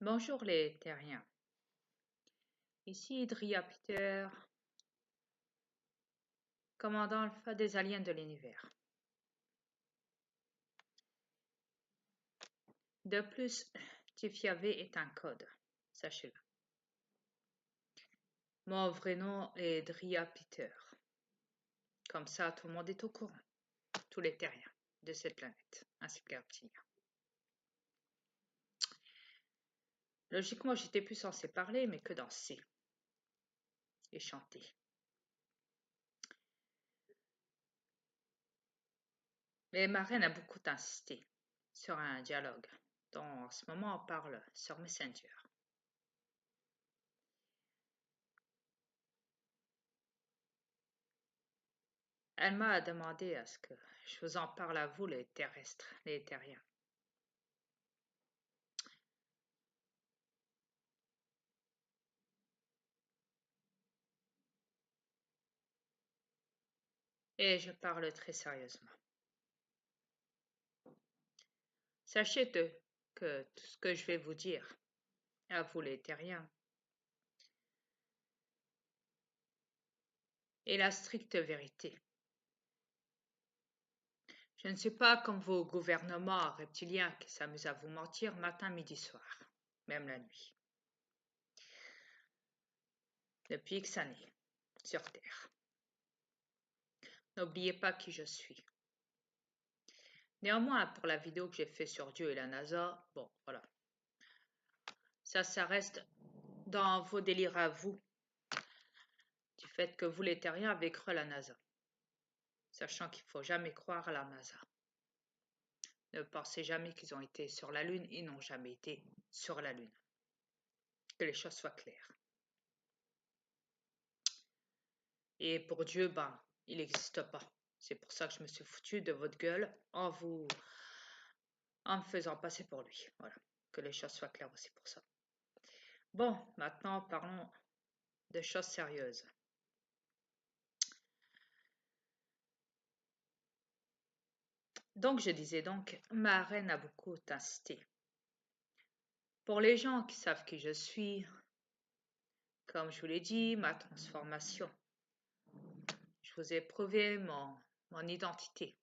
Bonjour les terriens, ici Dria Peter, commandant alpha des aliens de l'univers. De plus, Tifiavé est un code, sachez-le. Mon vrai nom est Dria Peter. Comme ça, tout le monde est au courant, tous les terriens de cette planète, ainsi que les reptiliens. Logiquement, j'étais plus censé parler, mais que danser et chanter. Mais ma reine a beaucoup insisté sur un dialogue, dont en ce moment on parle sur Messenger. Elle m'a demandé à ce que je vous en parle à vous, les terrestres, les terriens. Et je parle très sérieusement. Sachez que tout ce que je vais vous dire, à vous les terriens, est la stricte vérité. Je ne suis pas comme vos gouvernements reptiliens qui s'amusent à vous mentir matin, midi, soir, même la nuit. Depuis X années, sur Terre. N'oubliez pas qui je suis. Néanmoins, pour la vidéo que j'ai faite sur Dieu et la NASA, bon, voilà. Ça reste dans vos délires à vous, du fait que vous les terriens avez cru à la NASA. Sachant qu'il ne faut jamais croire à la NASA. Ne pensez jamais qu'ils ont été sur la Lune, ils n'ont jamais été sur la Lune. Que les choses soient claires. Et pour Dieu, ben, il n'existe pas. C'est pour ça que je me suis foutu de votre gueule en me faisant passer pour lui. Voilà, que les choses soient claires aussi pour ça. Bon, maintenant parlons de choses sérieuses. Donc je disais donc, ma reine a beaucoup insisté. Pour les gens qui savent qui je suis, comme je vous l'ai dit, ma transformation. Je vous ai prouvé mon identité.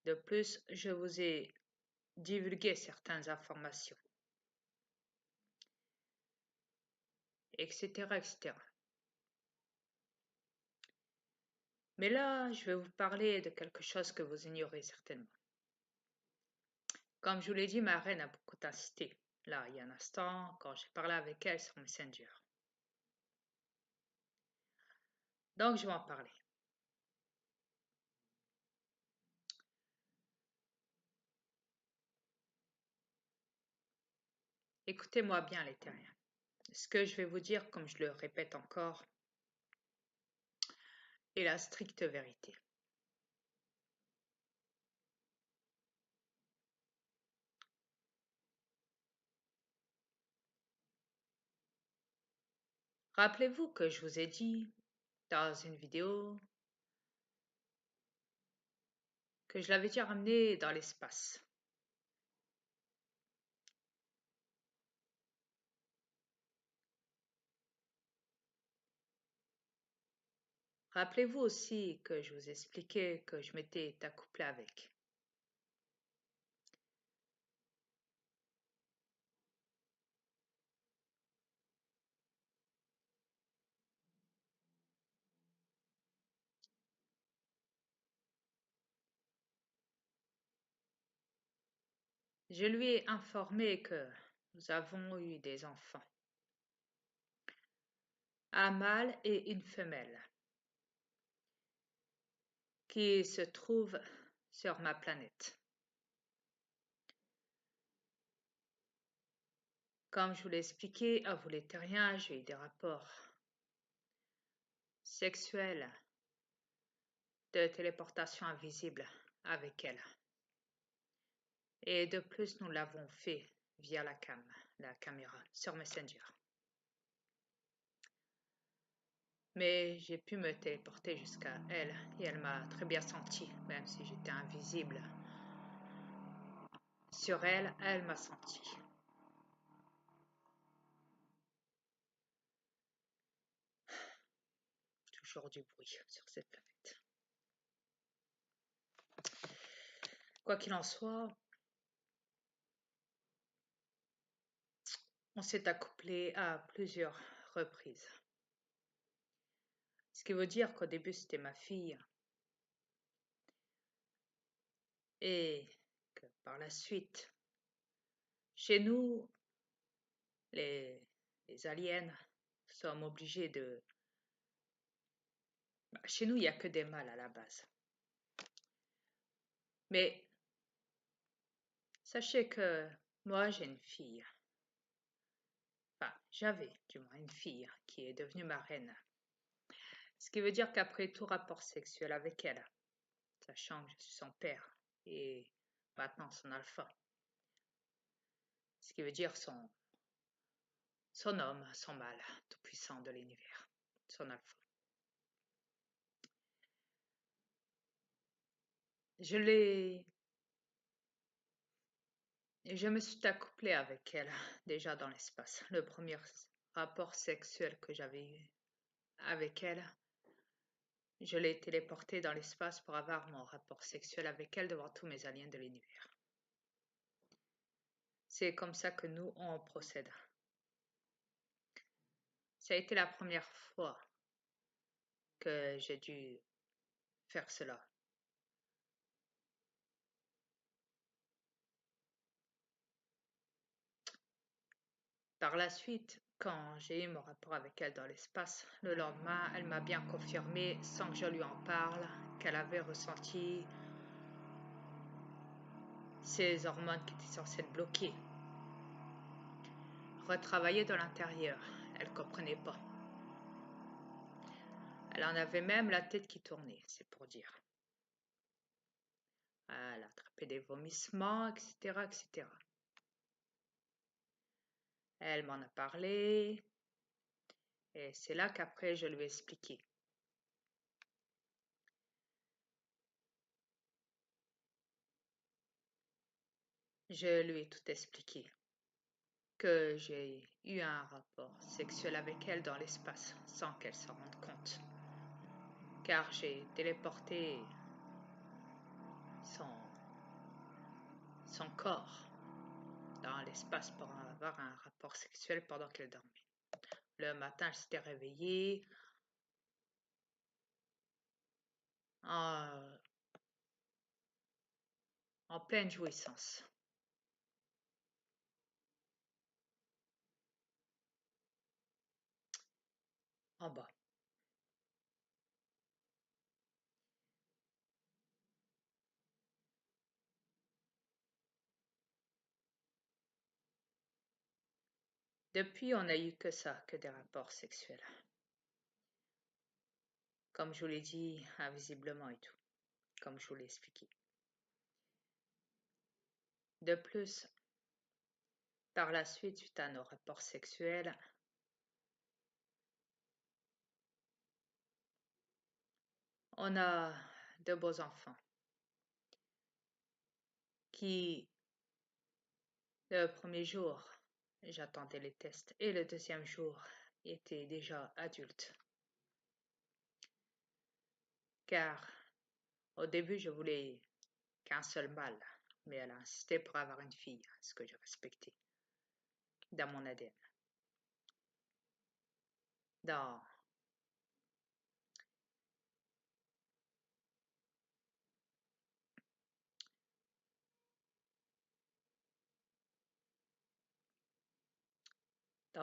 De plus, je vous ai divulgué certaines informations, etc., etc. Mais là, je vais vous parler de quelque chose que vous ignorez certainement. Comme je vous l'ai dit, ma reine a beaucoup insisté, là, il y a un instant, quand j'ai parlé avec elle sur Messenger. Donc, je vais en parler. Écoutez-moi bien, les terriens. Ce que je vais vous dire, comme je le répète encore, est la stricte vérité. Rappelez-vous que je vous ai dit dans une vidéo que je l'avais déjà ramené dans l'espace. Rappelez-vous aussi que je vous expliquais que je m'étais accouplé avec. Je lui ai informé que nous avons eu des enfants, un mâle et une femelle, qui se trouvent sur ma planète. Comme je vous l'ai expliqué, à vous les terriens, j'ai eu des rapports sexuels de téléportation invisible avec elle. Et de plus, nous l'avons fait via la caméra, sur Messenger. Mais j'ai pu me téléporter jusqu'à elle et elle m'a très bien senti, même si j'étais invisible. Sur elle, elle m'a senti. toujours du bruit sur cette planète. Quoi qu'il en soit, on s'est accouplé à plusieurs reprises. Ce qui veut dire qu'au début, c'était ma fille et que par la suite, chez nous, les aliens sommes obligés de... Chez nous, il n'y a que des mâles à la base. Mais sachez que moi, j'ai une fille. Enfin, j'avais du moins une fille qui est devenue ma reine. Ce qui veut dire qu'après tout rapport sexuel avec elle, sachant que je suis son père et maintenant son alpha, ce qui veut dire son homme, son mâle, tout puissant de l'univers, son alpha. Je me suis accouplée avec elle déjà dans l'espace. Le premier rapport sexuel que j'avais eu avec elle, je l'ai téléportée dans l'espace pour avoir mon rapport sexuel avec elle devant tous mes aliens de l'univers. C'est comme ça que nous, on procède. Ça a été la première fois que j'ai dû faire cela. Par la suite, quand j'ai eu mon rapport avec elle dans l'espace, le lendemain, elle m'a bien confirmé, sans que je lui en parle, qu'elle avait ressenti ces hormones qui étaient censées être bloquées, retravailler de l'intérieur. Elle ne comprenait pas. Elle en avait même la tête qui tournait, c'est pour dire. Elle attrapait des vomissements, etc., etc. Elle m'en a parlé, et c'est là qu'après je lui ai expliqué. Je lui ai tout expliqué, que j'ai eu un rapport sexuel avec elle dans l'espace sans qu'elle s'en rende compte, car j'ai téléporté son corps dans l'espace pour avoir un rapport sexuel pendant qu'elle dormait. Le matin, elle s'était réveillée en, en pleine jouissance. En bas. Depuis, on n'a eu que ça, que des rapports sexuels. Comme je vous l'ai dit, invisiblement et tout, comme je vous l'ai expliqué. De plus, par la suite, suite à nos rapports sexuels, on a de beaux enfants qui, le premier jour, j'attendais les tests et le deuxième jour, étaient déjà adultes. Car au début, je voulais qu'un seul mâle, mais elle a insisté pour avoir une fille, ce que j'ai respecté dans mon ADN. Dans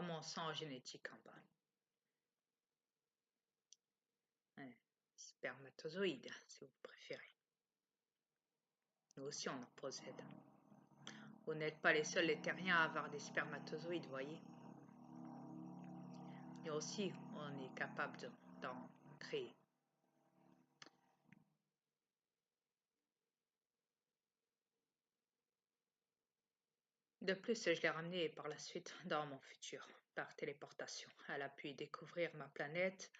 mon sang génétique en bas. Ouais, spermatozoïde, si vous préférez. Nous aussi, on en possède. Vous n'êtes pas les seuls les terriens à avoir des spermatozoïdes, voyez. Nous aussi, on est capable d'en créer. De plus, je l'ai ramenée par la suite dans mon futur, par téléportation. Elle a pu découvrir ma planète.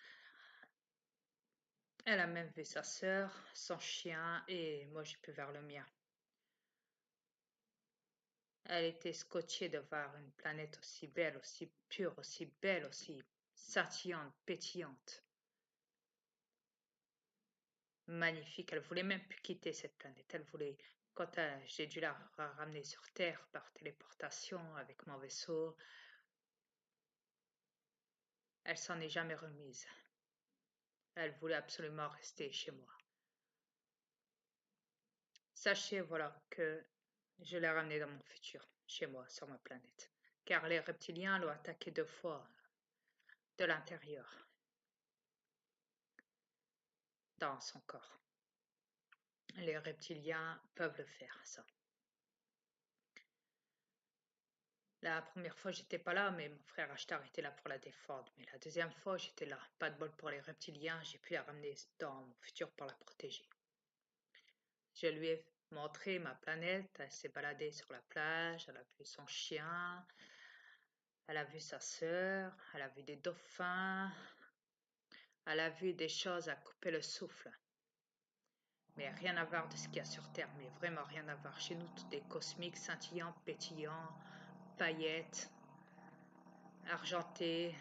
Elle a même vu sa sœur, son chien, et moi j'ai pu voir le mien. Elle était scotchée de voir une planète aussi belle, aussi pure, aussi belle, aussi scintillante, pétillante. magnifique. Elle voulait même plus quitter cette planète. Elle voulait, quand j'ai dû la ramener sur Terre par téléportation avec mon vaisseau, elle s'en est jamais remise. Elle voulait absolument rester chez moi. Sachez, voilà, que je l'ai ramenée dans mon futur, chez moi, sur ma planète. Car les reptiliens l'ont attaqué 2 fois de l'intérieur, dans son corps. Les reptiliens peuvent le faire, ça. La première fois, j'étais pas là, mais mon frère Ashtar était là pour la défendre. Mais la deuxième fois, j'étais là. Pas de bol pour les reptiliens, j'ai pu la ramener dans mon futur pour la protéger. Je lui ai montré ma planète, elle s'est baladée sur la plage, elle a vu son chien, elle a vu sa sœur, elle a vu des dauphins, elle a vu des choses à couper le souffle. Mais rien à voir de ce qu'il y a sur Terre, mais vraiment rien à voir. Chez nous, tout est cosmique, scintillant, pétillant, paillettes, argenté,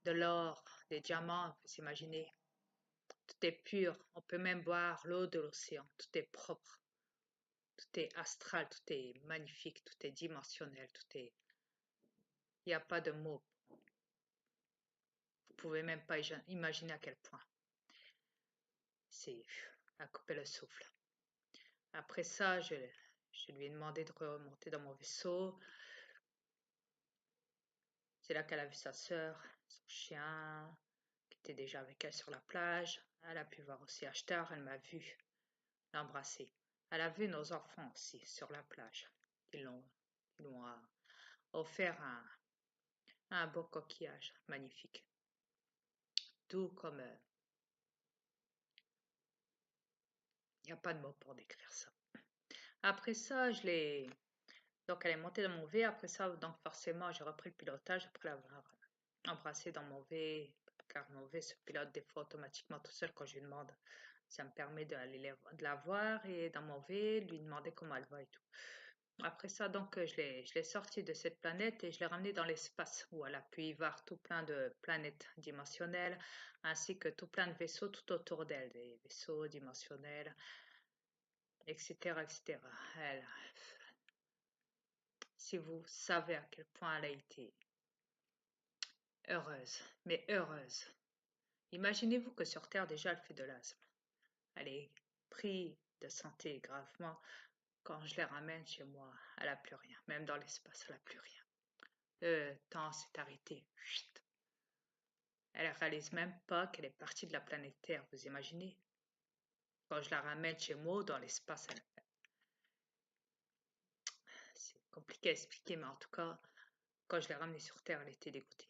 de l'or, des diamants, vous imaginez. Tout est pur, on peut même boire l'eau de l'océan, tout est propre, tout est astral, tout est magnifique, tout est dimensionnel, tout est... Il n'y a pas de mots. Vous pouvez même pas imaginer à quel point. C'est à couper le souffle. Après ça, je lui ai demandé de remonter dans mon vaisseau. C'est là qu'elle a vu sa sœur, son chien, qui était déjà avec elle sur la plage. Elle a pu voir aussi Ashtar, elle m'a vu l'embrasser. Elle a vu nos enfants aussi sur la plage. Ils l'ont offert un beau coquillage magnifique. Tout comme... Il n'y a pas de mots pour décrire ça. Après ça, donc elle est montée dans mon V. Après ça, donc forcément, j'ai repris le pilotage après l'avoir embrassé dans mon V. Car mon V se pilote des fois automatiquement tout seul quand je lui demande. Ça me permet de la voir et dans mon V, lui demander comment elle va et tout. Après ça, donc, je l'ai sortie de cette planète et je l'ai ramenée dans l'espace où elle a pu y voir tout plein de planètes dimensionnelles ainsi que tout plein de vaisseaux tout autour d'elle, des vaisseaux dimensionnels, etc., etc. Si vous savez à quel point elle a été heureuse, mais heureuse. Imaginez-vous que sur Terre, déjà, elle fait de l'asthme. Elle est prise de santé gravement. Quand je les ramène chez moi, elle n'a plus rien. Même dans l'espace, elle n'a plus rien. Le temps s'est arrêté. Chut. Elle réalise même pas qu'elle est partie de la planète Terre, vous imaginez? Quand je la ramène chez moi, dans l'espace, c'est compliqué à expliquer, mais en tout cas, quand je l'ai ramenée sur Terre, elle était dégoûtée.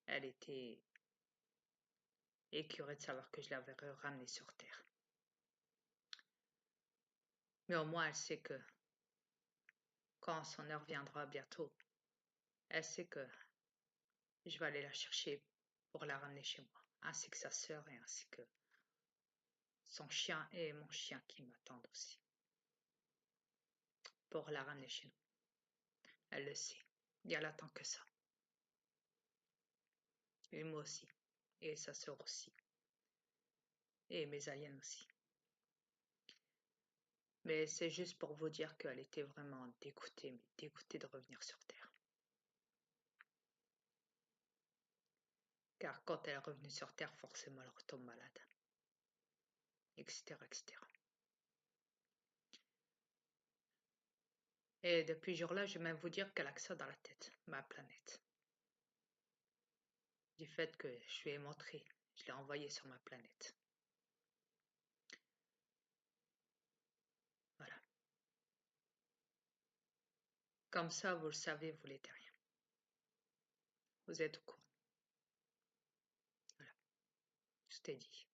Elle était écœurée de savoir que je l'avais ramenée sur Terre. Mais au moins, elle sait que quand son heure viendra bientôt, elle sait que je vais aller la chercher pour la ramener chez moi, ainsi que sa sœur et ainsi que son chien et mon chien qui m'attendent aussi pour la ramener chez nous. Elle le sait, et elle attend que ça. Et moi aussi, et sa sœur aussi, et mes aliens aussi. Mais c'est juste pour vous dire qu'elle était vraiment dégoûtée, mais dégoûtée de revenir sur Terre. Car quand elle est revenue sur Terre, forcément elle retombe malade, etc., etc. Et depuis ce jour-là, je vais même vous dire qu'elle a que ça dans la tête, ma planète. Du fait que je lui ai montré, je l'ai envoyé sur ma planète. Voilà. Comme ça, vous le savez, vous les terriens. Vous êtes au courant. Voilà. Tout est dit.